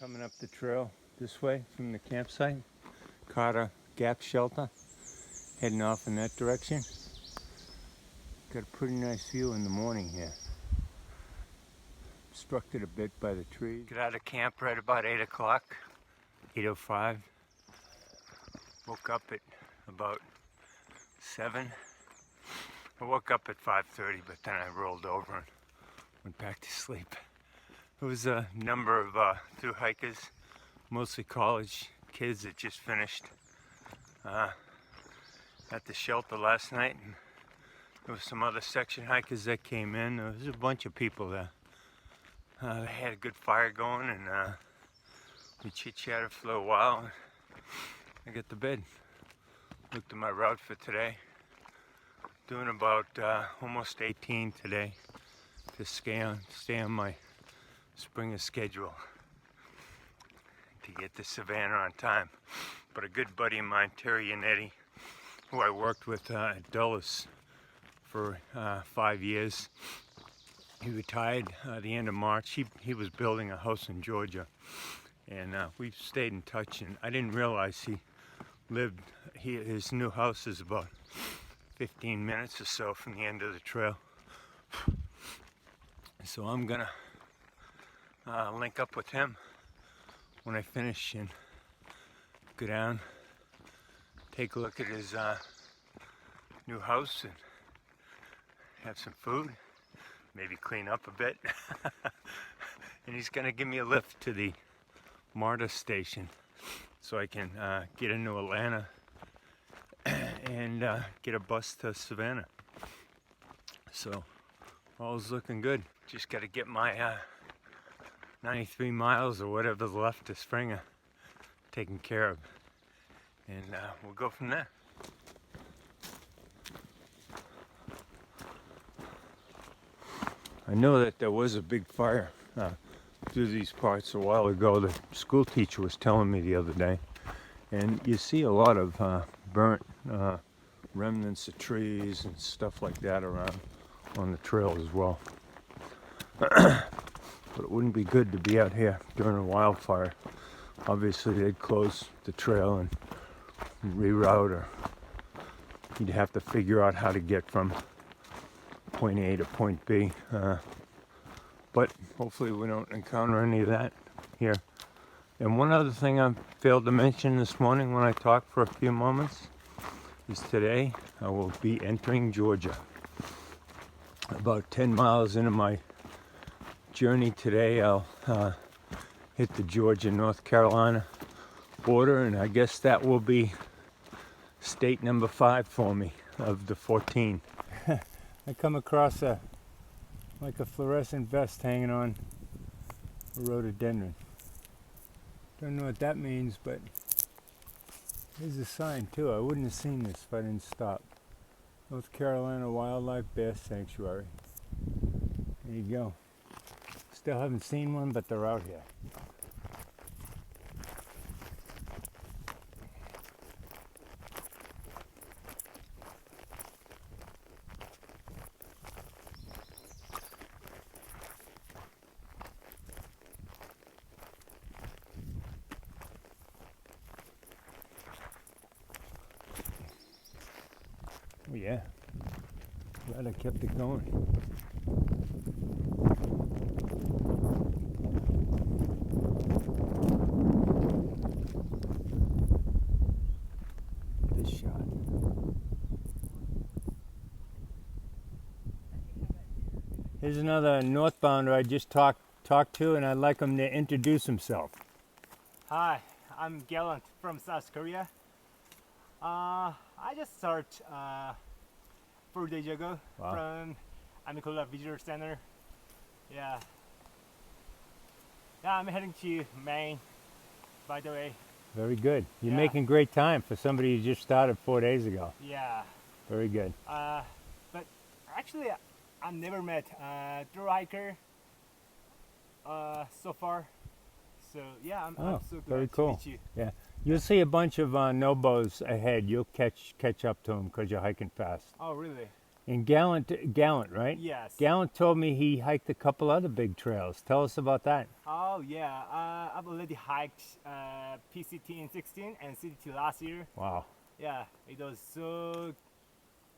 Coming up the trail this way from the campsite, caught a gap shelter, heading off in that direction. Got a pretty nice view in the morning here. Obstructed a bit by the trees. Got out of camp right about 8 o'clock, 8:05. Woke up at about 7. I woke up at 5:30, but then I rolled over and went back to sleep. There was a number of through hikers, mostly college kids that just finished at the shelter last night, and there was some other section hikers that came in. There was a bunch of people there. They had a good fire going, and we chit-chatted for a while. I got to bed. Looked at my route for today. Doing about almost 18 today to stay on my Springer schedule to get to Savannah on time. But a good buddy of mine, Terry Yannetti, who I worked with at Dulles for 5 years, he retired at the end of March. He was building a house in Georgia, and we've stayed in touch, and I didn't realize he lived, his new house is about 15 minutes or so from the end of the trail. So I'm gonna link up with him when I finish and go down, take a look at his new house and have some food, maybe clean up a bit. And he's gonna give me a lift to the MARTA station so I can get into Atlanta and get a bus to Savannah. So all's looking good. Just got to get my 93 miles or whatever's left to Springer taken care of, and we'll go from there. I know that there was a big fire through these parts a while ago. The school teacher was telling me the other day, and you see a lot of burnt remnants of trees and stuff like that around on the trail as well. But it wouldn't be good to be out here during a wildfire. Obviously they'd close the trail and reroute, or you'd have to figure out how to get from point A to point B. But hopefully we don't encounter any of that here. And one other thing I failed to mention this morning when I talked for a few moments is today I will be entering Georgia. About 10 miles into my journey today, I'll hit the Georgia-North Carolina border, and I guess that will be state number 5 for me of the 14. I come across like a fluorescent vest hanging on a rhododendron. Don't know what that means, but there's a sign too. I wouldn't have seen this if I didn't stop. North Carolina Wildlife Bear Sanctuary. There you go. Still haven't seen one, but they're out here. Oh yeah, glad I kept it going. This shot. Here's another northbounder I just talked to, and I'd like him to introduce himself. Hi, I'm Gallant from South Korea. I just started 4 days ago from Amicula Visitor Center. Yeah, I'm heading to Maine, by the way. Very good. You're making great time for somebody who just started 4 days ago. Yeah. Very good. But actually, I've never met a thru hiker so far. So yeah, I'm so glad to meet you. Yeah, you'll see a bunch of NOBOs ahead. You'll catch up to them because you're hiking fast. Oh really? And Gallant, right? Yes. Gallant told me he hiked a couple other big trails. Tell us about that. Oh yeah, I've already hiked PCT in 16 and CDT last year. Wow. Yeah, it was so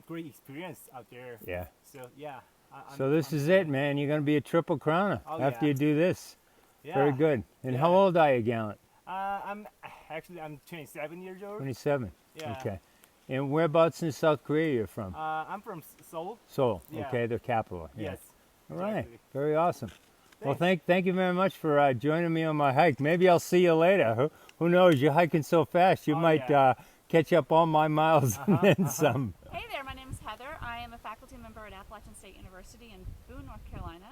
great experience out there. Yeah. So yeah. So this is it, man. You're going to be a triple crowner after you do this. Yeah. Very good. And how old are you, Gallant? I'm 27 years old. 27. Yeah. Okay. And whereabouts in South Korea you're from? I'm from Seoul. Seoul. Yeah. Okay, the capital. Yeah. Yes. All right. Exactly. Very awesome. Well, Thanks. thank you very much for joining me on my hike. Maybe I'll see you later. Who knows? You're hiking so fast, you might catch up all my miles and then some. Hey there, my name is Heather. I am a faculty member at Appalachian State University in Boone, North Carolina,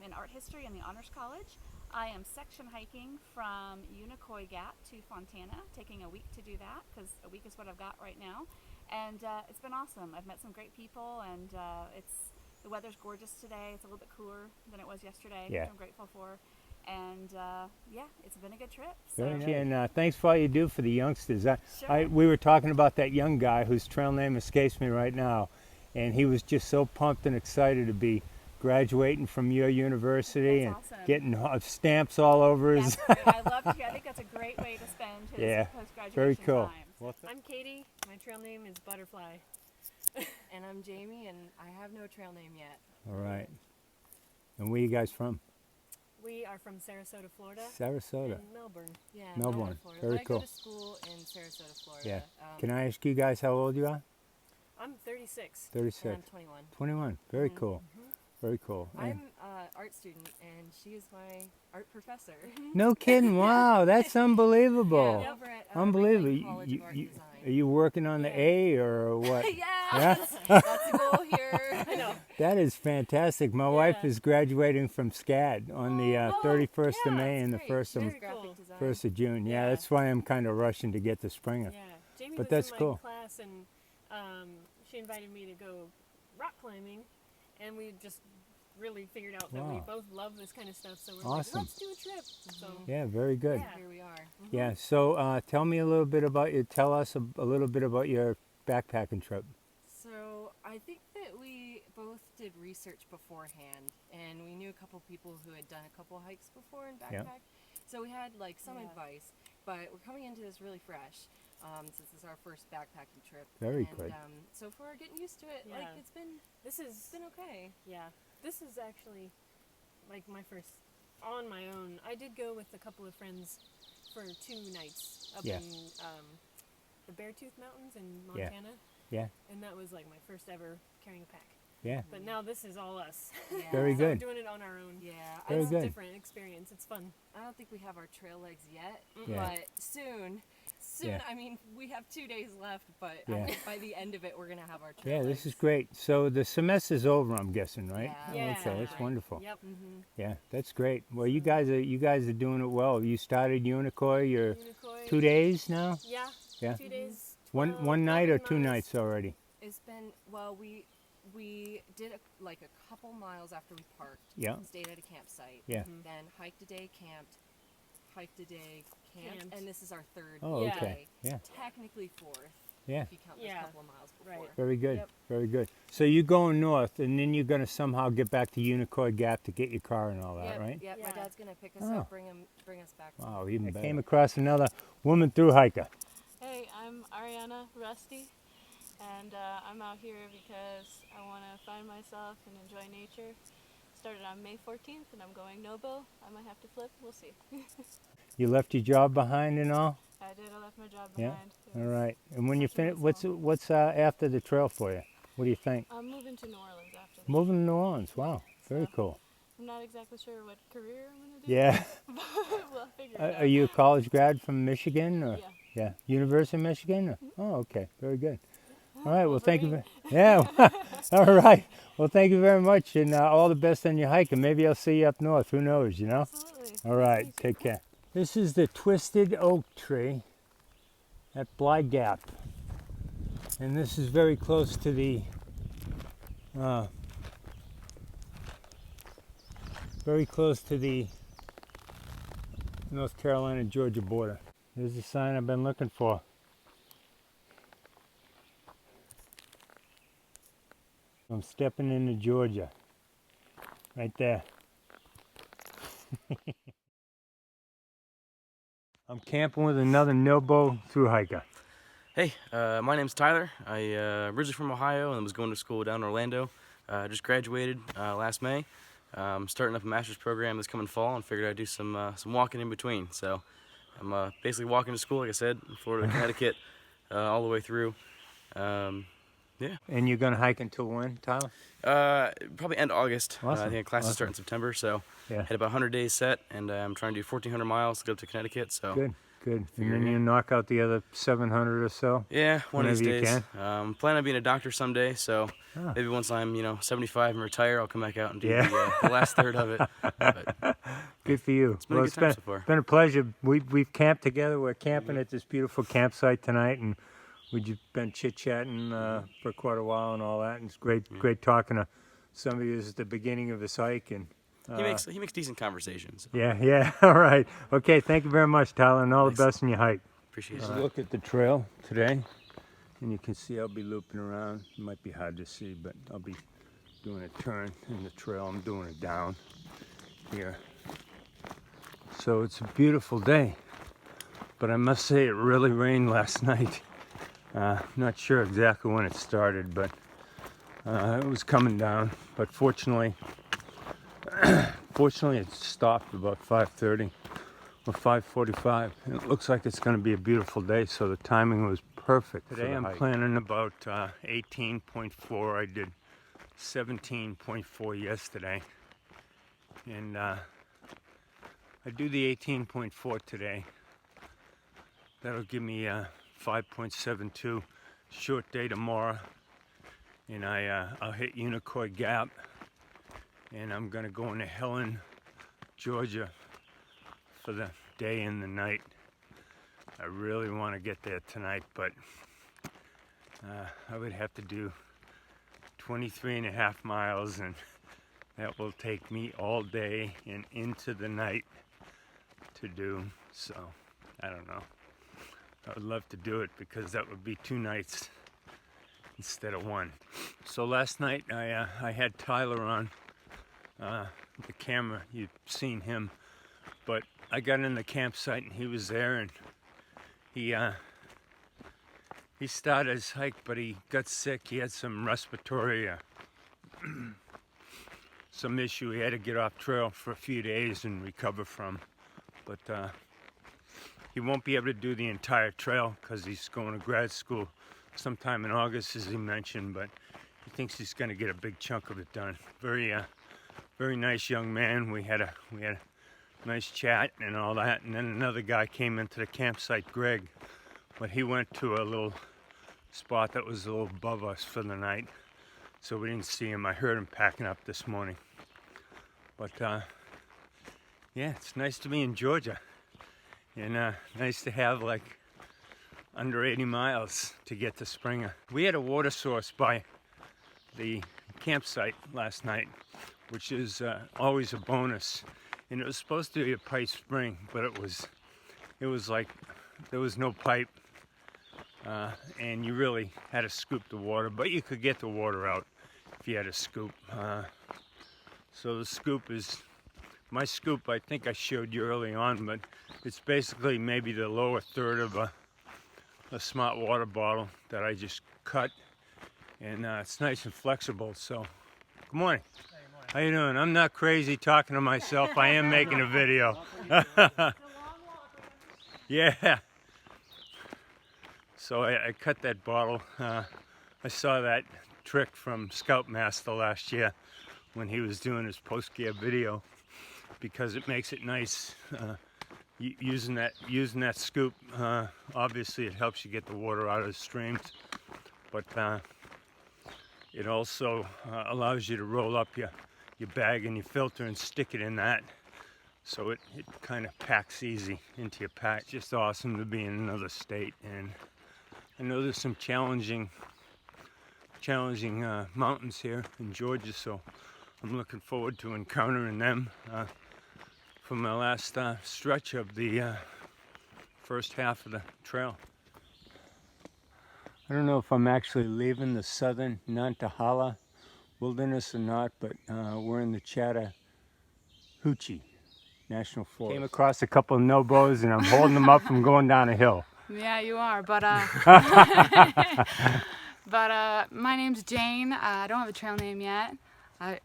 in art history in the Honors College. I am section hiking from Unicoi Gap to Fontana, taking a week to do that because a week is what I've got right now. And it's been awesome. I've met some great people, and the weather's gorgeous today. It's a little bit cooler than it was yesterday, which I'm grateful for. And yeah, it's been a good trip. So. And thanks for all you do for the youngsters. Sure. We were talking about that young guy whose trail name escapes me right now, and he was just so pumped and excited to be graduating from your university. That's and awesome. getting stamps all over his. That's great. I love to hear. I think that's a great way to spend his post-graduation very cool. time. Well, I'm Katie. My trail name is Butterfly. And I'm Jamie, and I have no trail name yet. all right. And where you guys from? We are from Sarasota, Florida. Sarasota. And Melbourne. Yeah, Melbourne. Florida. Very I cool. go to school in Sarasota, Florida. Yeah. Can I ask you guys how old you are? I'm 36. 36. And I'm 21. 21. Very cool. Very cool. And- I'm an art student, and she is my art professor. no kidding. Wow, that's unbelievable. Over at Unbelievable. Ringling College of Art Design. Are you working on the A or what? Yeah, that's the goal here. I know. That is fantastic. My wife is graduating from SCAD on the 31st of May and the Great. 1st of, She's Very graphic cool. design. 1st of June. Yeah, Yeah. that's why I'm kind of rushing to get to Springer. Yeah. Jamie But was that's in my cool. class, and she invited me to go rock climbing, and we just really figured out that we Wow. both love this kind of stuff. So we're Awesome. like, let's do a trip. So Yeah, very good. Yeah. Here we are. Yeah, so tell me a little bit about you. Tell us a little bit about your backpacking trip. So I think that we both did research beforehand, and we knew a couple people who had done a couple hikes before in backpack. So we had like some advice, but we're coming into this really fresh. Since this is our first backpacking trip. Very and, good. So if we're getting used to it, Yeah. like it's been okay. yeah, this is actually like my first on my own. I did go with a couple of friends for 2 nights up in the Beartooth Mountains in Montana. Yeah. And that was like my first ever carrying a pack. Yeah, But now this is all us. Yeah. very So we're good. doing it on our own. Yeah, Very It's good. a different experience. It's fun. I don't think we have our trail legs yet, Yeah. but soon. Yeah. I mean, we have 2 days left, but Yeah. I think by the end of it, we're gonna have our trail Yeah, legs. this is great. So the semester's over, I'm guessing, right? Yeah. Oh, Yeah. okay, that's Right. wonderful. Yep. Yeah, that's great. Well, you guys are doing it well. You started Unicoi. You're Unicoi. 2 days now. Yeah. Yeah. 2 days. One night or 11 2 miles. nights already. It's been we did like a couple miles after we parked. Yeah. Stayed at a campsite. Yeah. Then hiked a day, camped. Hiked a day, camped, Camped. and this is our third Oh, Yeah. okay. day. Yeah. Technically fourth. Yeah. If you count those Yeah. couple of miles before. Right. Very good. Yep. Very good. So you're going north, and then you're gonna somehow get back to Unicoi Gap to get your car and all that, Yep, right? Yep. My Yeah. dad's gonna pick us Oh. up, bring us back. Wow, even better. I came across another woman through hiker. Hey, I'm Ariana Rusty, and I'm out here because I want to find myself and enjoy nature. Started on May 14th, and I'm going NOBO. I might have to flip. We'll see. You left your job behind and all. I did. I left my job Yeah? behind. It All was- right. And when you such a finish, nice what's after the trail for you? What do you think? I'm moving to New Orleans after this. Moving to New Orleans. Wow, very So- cool. I'm not exactly sure what career I'm going to do. Yeah. But we'll figure it out. Are you a college grad from Michigan or? Yeah. Yeah. University of Michigan. Or? Oh, okay. Very good. All right. Well, thank you. Wolverine. Yeah. All right. Well, thank you very much, and all the best on your hike. And maybe I'll see you up north. Who knows? You know. Absolutely. All right. Take care. This is the twisted oak tree at Bly Gap, and this is very close to the North Carolina-Georgia border. There's the sign I've been looking for. I'm stepping into Georgia. Right there. I'm camping with another NOBO thru-hiker. Hey, my name's Tyler. I originally from Ohio and was going to school down in Orlando. Just graduated last May. Starting up a master's program this coming fall and figured I'd do some walking in between. So I'm basically walking to school, like I said, in Florida, Connecticut, all the way through. Yeah. And you're going to hike until when, Tyler? Probably end August. Awesome. I think classes start in September, so Yeah. had about 100 days set, and I'm trying to do 1,400 miles to go up to Connecticut. So Good, good. And Figure, then yeah. you knock out the other 700 or so? yeah, one of these Whenever you days. Plan on being a doctor someday, so Ah. maybe once I'm 75 and retire, I'll come back out and do Yeah. the last third of it. But Good for you. It's been a good time so far. been a pleasure. We've camped together. We're camping at this beautiful campsite tonight, and we've just been chit-chatting for quite a while and all that. And it's great talking to somebody who's at the beginning of this hike. And he makes decent conversations. So yeah. All right. Okay. Thank you very much, Tyler, and all Thanks. the best in your hike. appreciate Just it. look at the trail today, and you can see I'll be looping around. It might be hard to see, but I'll be doing a turn in the trail. I'm doing it down here. So it's a beautiful day, but I must say it really rained last night. Not sure exactly when it started, but it was coming down. But fortunately it stopped about 5:30 or 5:45. And it looks like it's going to be a beautiful day, so the timing was perfect. Today I'm planning about 18.4. I did 17.4 yesterday, and I do the 18.4 today. That'll give me 5.72. Short day tomorrow, and I'll hit Unicoi Gap, and I'm gonna go into Helen, Georgia for the day and the night. I really want to get there tonight, but I would have to do 23.5 miles, and that will take me all day and into the night to do. So I don't know. I would love to do it because that would be 2 nights instead of 1. So last night I had Tyler on the camera. You've seen him, but I got in the campsite and he was there, and he started his hike, but he got sick. He had some respiratory some issue he had to get off trail for a few days and recover from. But he won't be able to do the entire trail because he's going to grad school sometime in August, as he mentioned, but he thinks he's going to get a big chunk of it done. Very nice young man. We had a nice chat and all that, and then another guy came into the campsite, Greg, but he went to a little spot that was a little above us for the night, so we didn't see him. I heard him packing up this morning. But yeah, it's nice to be in Georgia, and nice to have like under 80 miles to get to Springer. We had a water source by the campsite last night, which is always a bonus, and it was supposed to be a pipe spring, but it was like there was no pipe, and you really had to scoop the water, but you could get the water out if you had a scoop. So the scoop is my scoop. I think I showed you early on, but it's basically maybe the lower third of a smart water bottle that I just cut, and it's nice and flexible. So good morning. How you doing? I'm not crazy talking to myself. I am making a video. Yeah. So I cut that bottle. I saw that trick from Scoutmaster last year when he was doing his post-gear video, because it makes it nice using that scoop. Obviously it helps you get the water out of the streams, but it also allows you to roll up your bag and your filter and stick it in that, so it kind of packs easy into your pack. It's just awesome to be in another state, and I know there's some challenging mountains here in Georgia, so I'm looking forward to encountering them for my last stretch of the first half of the trail. I don't know if I'm actually leaving the southern Nantahala wilderness or not, but we're in the Chattahoochee National Forest. Came across a couple of NOBOs and I'm holding them up from going down a hill. Yeah, you are, but my name's Jane. I don't have a trail name yet,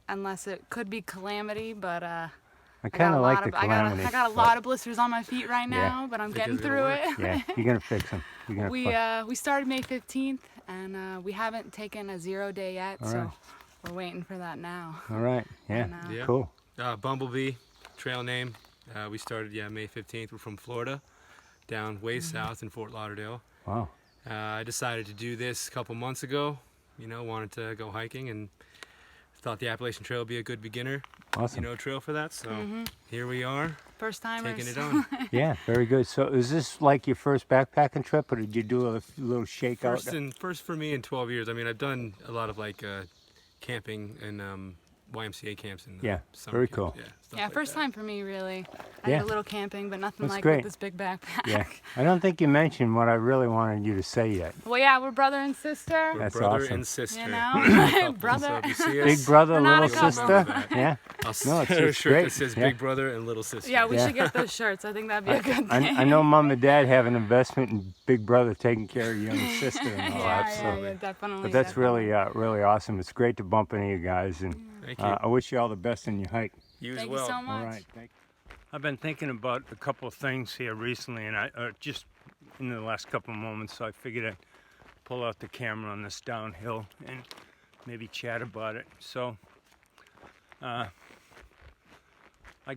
unless it could be Calamity, but I kind of like the Calamity. I got a lot of blisters on my feet right now, but I'm getting through it. Yeah, you're gonna fix them. We started May 15th, and we haven't taken a 0 day yet, so we're waiting for that now. All right, yeah, Yeah. cool. Bumblebee, trail name. We started, May 15th. We're from Florida, down way south in Fort Lauderdale. Wow. I decided to do this a couple months ago. Wanted to go hiking and thought the Appalachian Trail would be a good beginner, Awesome. trail for that. So here we are, First timers. taking it on. Yeah, very good. So is this like your first backpacking trip, or did you do a little shakeout? First for me in 12 years. I mean, I've done a lot of camping and YMCA camps and summer very camps. cool. Stuff Yeah, like first that. time for me, really. I Yeah. did a little camping, but nothing That's like great. with this big backpack. Yeah, I don't think you mentioned what I really wanted you to say yet. Well, yeah, we're brother and sister. We're That's brother awesome. and sister. You know, Couple, brother. So if you see us, Big brother, We're not little a couple. sister. Remember that. Yeah. I'll No, it's start a just shirt great. that says Yeah. Big Brother and Little Sister. Yeah, we Yeah. should get those shirts. I think that'd be a good thing. I know Mom and Dad have an investment in Big Brother taking care of your younger sister and all yeah, that. So. yeah, definitely. But that's definitely. really awesome. It's great to bump into you guys, and Thank you. I wish you all the best in your hike. You as Thank well. you so much. All right. I've been thinking about a couple of things here recently, and I just in the last couple of moments, so I figured I'd pull out the camera on this downhill and maybe chat about it. So, I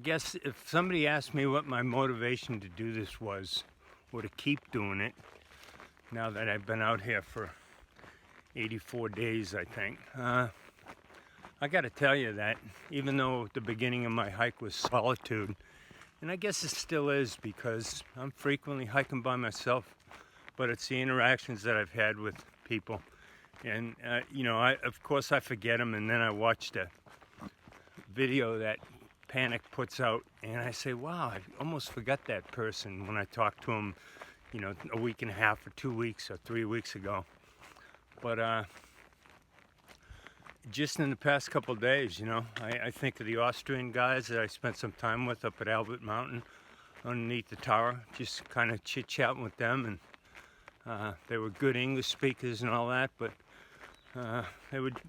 guess if somebody asked me what my motivation to do this was, or to keep doing it, now that I've been out here for 84 days, I think, I got to tell you that even though the beginning of my hike was solitude, and I guess it still is because I'm frequently hiking by myself, but it's the interactions that I've had with people. And, of course I forget them, and then I watched a video that Panic puts out, and I say, wow, I almost forgot that person when I talked to him, a week and a half or 2 weeks or 3 weeks ago. But just in the past couple of days, I think of the Austrian guys that I spent some time with up at Albert Mountain underneath the tower, just kind of chit-chatting with them, and they were good English speakers and all that, but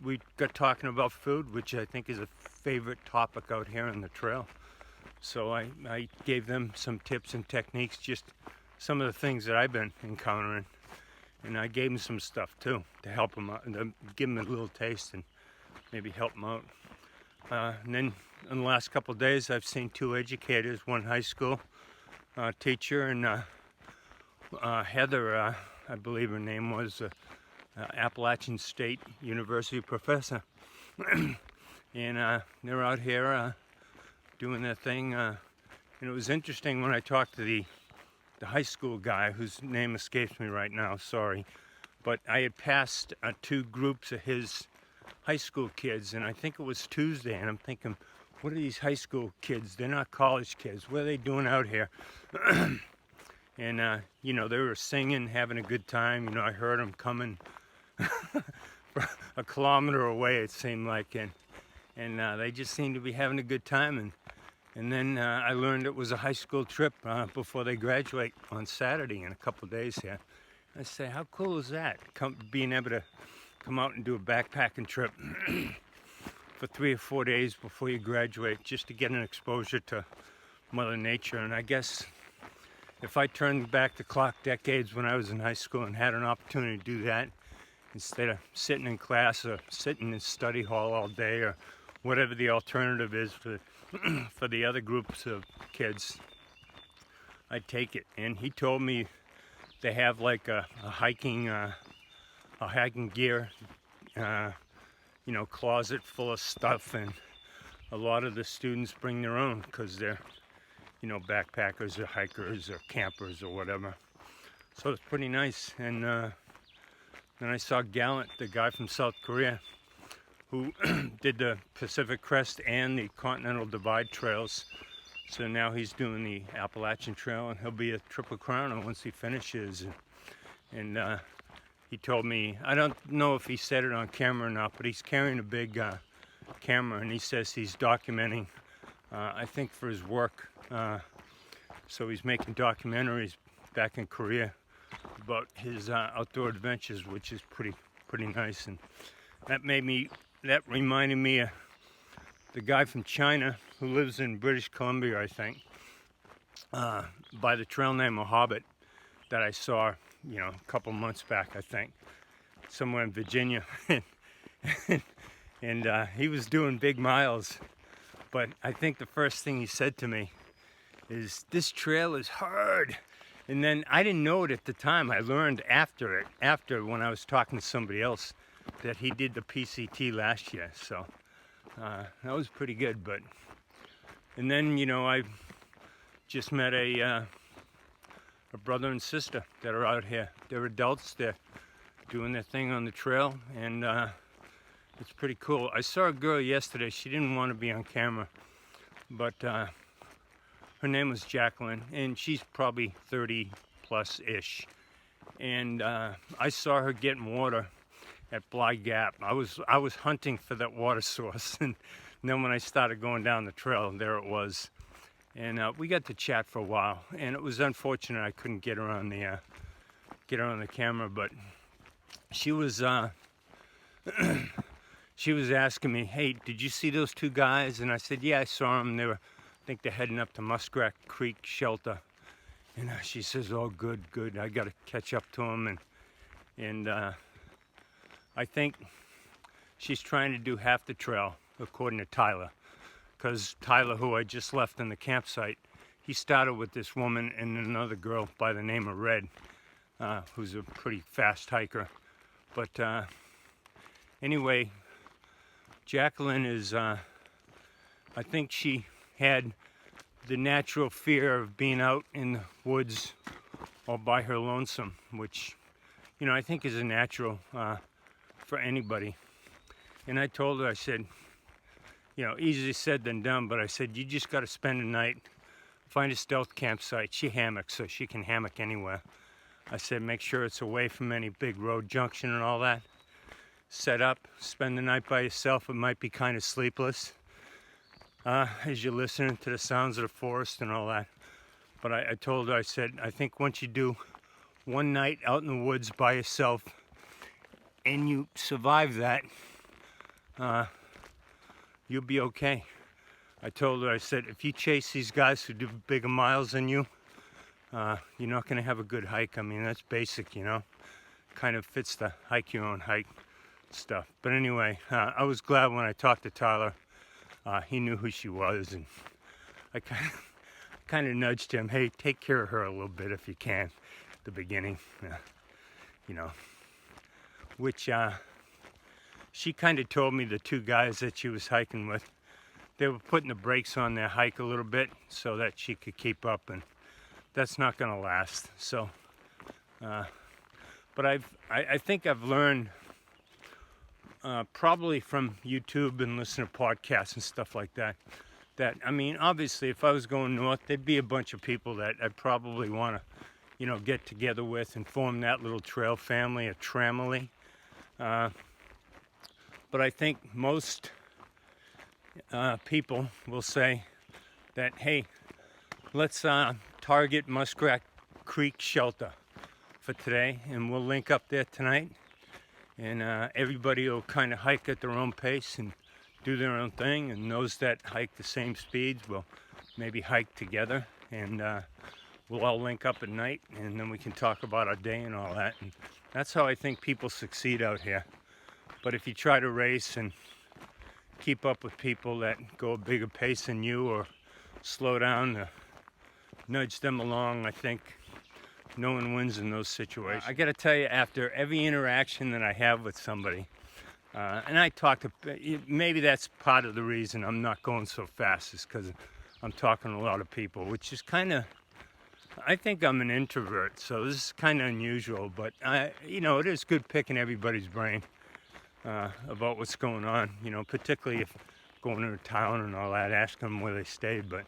we got talking about food, which I think is a favorite topic out here on the trail. So I gave them some tips and techniques, just some of the things that I've been encountering, and I gave them some stuff too to help them out and to give them a little taste and maybe help them out. And then in the last couple of days, I've seen 2 educators, one high school teacher, and Heather, I believe her name was, Appalachian State University professor. And they're out here doing their thing. And it was interesting when I talked to the high school guy, whose name escapes me right now, sorry. But I had passed 2 groups of his high school kids, and I think it was Tuesday, and I'm thinking, what are these high school kids? They're not college kids. What are they doing out here? And, they were singing, having a good time. I heard them coming a kilometer away, it seemed like, and they just seemed to be having a good time. And then I learned it was a high school trip before they graduate on Saturday in a couple of days here. I say, how cool is that? Being able to come out and do a backpacking trip for 3 or 4 days before you graduate, just to get an exposure to Mother Nature. And I guess if I turned back the clock decades when I was in high school and had an opportunity to do that, instead of sitting in class or sitting in study hall all day or whatever the alternative is for the other groups of kids, I'd take it. And he told me they have like a hiking gear, closet full of stuff, and a lot of the students bring their own because they're, backpackers or hikers or campers or whatever. So it's pretty nice. And then I saw Gallant, the guy from South Korea, who did the Pacific Crest and the Continental Divide trails. So now he's doing the Appalachian Trail, and he'll be a Triple Crowner once he finishes. And he told me, I don't know if he said it on camera or not, but he's carrying a big camera, and he says he's documenting, I think for his work. So he's making documentaries back in Korea about his outdoor adventures, which is pretty nice. And that reminded me of the guy from China who lives in British Columbia, I think, by the trail named Hobbit that I saw, a couple months back, I think, somewhere in Virginia. And he was doing big miles, but I think the first thing he said to me is, "This trail is hard." And then I didn't know it at the time. I learned after when I was talking to somebody else, that he did the PCT last year. So that was pretty good. And then, I just met a brother and sister that are out here. They're adults. They're doing their thing on the trail, and it's pretty cool. I saw a girl yesterday. She didn't want to be on camera, but her name was Jacqueline, and she's probably 30 plus-ish. And I saw her getting water at Bly Gap. I was hunting for that water source, and then when I started going down the trail, there it was. And we got to chat for a while, and it was unfortunate I couldn't get her on the camera, but she was she was asking me, "Hey, did you see those two guys?" And I said, "Yeah, I saw them. I think they're heading up to Muskrat Creek Shelter." And she says, "Oh, good. I got to catch up to them." And I think she's trying to do half the trail, according to Tyler. Because Tyler, who I just left in the campsite, he started with this woman and another girl by the name of Red, who's a pretty fast hiker. But anyway, Jacqueline is, I think she had the natural fear of being out in the woods all by her lonesome, which, I think is a natural for anybody. And I told her, I said, easier said than done, but I said, you just got to spend the night, find a stealth campsite. She hammocks, so she can hammock anywhere. I said, make sure it's away from any big road junction and all that. Set up, spend the night by yourself. It might be kind of sleepless as you're listening to the sounds of the forest and all that. But I told her, I said, I think once you do one night out in the woods by yourself and you survive that, you'll be okay. I told her, I said, if you chase these guys who do bigger miles than you, you're not going to have a good hike. I mean, that's basic, kind of fits the hike your own hike stuff. But anyway, I was glad when I talked to Tyler. He knew who she was, and I kind of nudged him, hey, take care of her a little bit if you can at the beginning, which she kind of told me the two guys that she was hiking with, they were putting the brakes on their hike a little bit so that she could keep up, and that's not going to last. So, but I think I've learned probably from YouTube and listening to podcasts and stuff like that, I mean, obviously if I was going north, there'd be a bunch of people that I'd probably want to, get together with and form that little trail family, a tramily. But I think most people will say that, hey, let's target Muskrat Creek Shelter for today, and we'll link up there tonight. And everybody will kind of hike at their own pace and do their own thing, and those that hike the same speeds will maybe hike together, and we'll all link up at night, and then we can talk about our day and all that. And that's how I think people succeed out here. But if you try to race and keep up with people that go a bigger pace than you, or slow down to nudge them along, I think no one wins in those situations. I gotta tell you, after every interaction that I have with somebody, and I talk to, maybe that's part of the reason I'm not going so fast, is because I'm talking to a lot of people, which is kind of, I think I'm an introvert, so this is kind of unusual, but it is good picking everybody's brain about what's going on, particularly if going to a town and all that, asking them where they stayed. But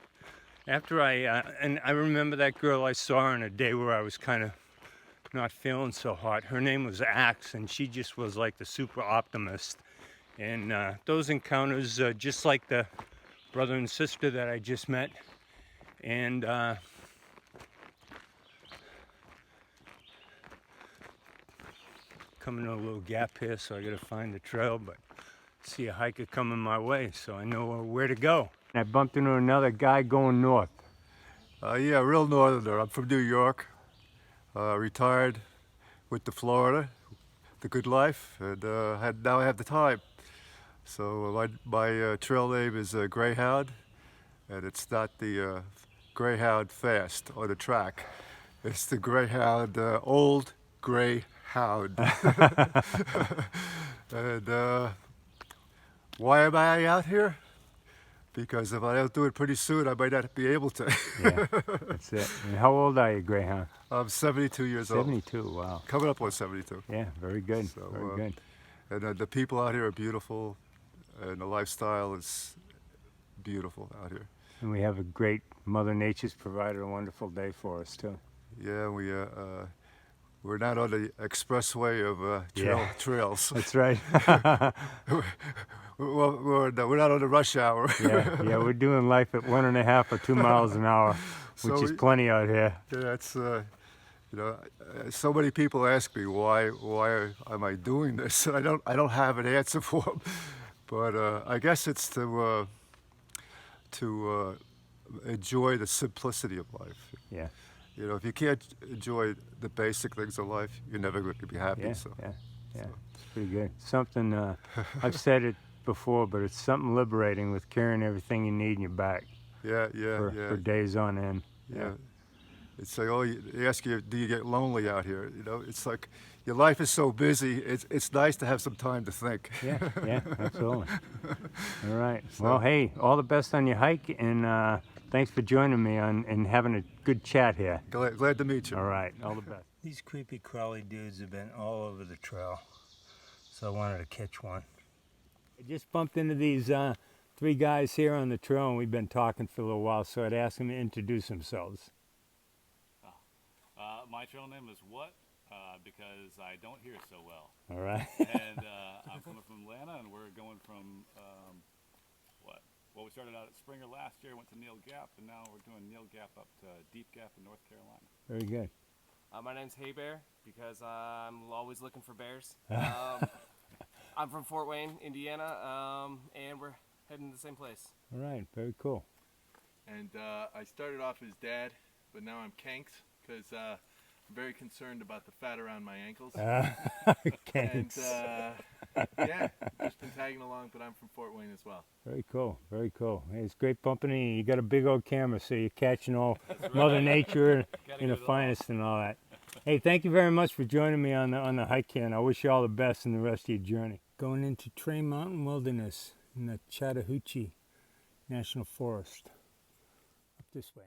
after and I remember that girl I saw on a day where I was kind of not feeling so hot. Her name was Axe, and she just was like the super optimist. And those encounters, just like the brother and sister that I just met, and coming to a little gap here, so I gotta find the trail, but see a hiker coming my way, so I know where to go. I bumped into another guy going north. Yeah, real northerner. I'm from New York, retired, went to Florida, the good life, and now I have the time. So my trail name is Greyhound, and it's not the Greyhound fast on the track. It's the Greyhound, old Greyhound. And why am I out here? Because if I don't do it pretty soon, I might not be able to. Yeah, that's it. And how old are you, Greyhound? I'm 72 years old. 72, wow. Coming up on 72. Yeah, very good, So, very good. And the people out here are beautiful, and the lifestyle is beautiful out here. And we have a great Mother Nature's provided a wonderful day for us, too. Yeah, we're not on the expressway of trails. That's right. We're not on the rush hour. Yeah, we're doing life at 1.5 or 2 miles an hour, which is plenty out here. Yeah, it's you know, so many people ask me why am I doing this, and I don't have an answer for them. But I guess it's to enjoy the simplicity of life. Yeah. You know, if you can't enjoy the basic things of life, you're never going to be happy. Yeah, so. yeah. It's pretty good. Something, I've said it before, but it's something liberating with carrying everything you need in your back. Yeah. For days on end. Yeah. It's like, they ask you, do you get lonely out here? You know, it's like, your life is so busy, it's nice to have some time to think. Yeah, absolutely. All right. Well, hey, all the best on your hike, and thanks for joining me and having a good chat here. Glad to meet you. All right, all the best. These creepy crawly dudes have been all over the trail, so I wanted to catch one. I just bumped into these 3 guys here on the trail, and we've been talking for a little while, so I'd ask them to introduce themselves. My trail name is what? Because I don't hear so well. All right. And I'm coming from Atlanta, and we're going from Well, we started out at Springer last year, went to Neal Gap, and now we're doing Neal Gap up to Deep Gap in North Carolina. Very good. My name's Hey Bear, because I'm always looking for bears. I'm from Fort Wayne, Indiana, and we're heading to the same place. All right, very cool. And I started off as Dad, but now I'm Kanks, because I'm very concerned about the fat around my ankles. Kanks. And yeah, just been tagging along, but I'm from Fort Wayne as well. Very cool, very cool. Hey, it's great bumping in. You got a big old camera, so you're catching all Right. Mother Nature in the finest and all that. Hey, thank you very much for joining me on the hike here, and I wish you all the best in the rest of your journey. Going into Train Mountain Wilderness in the Chattahoochee National Forest. Up this way.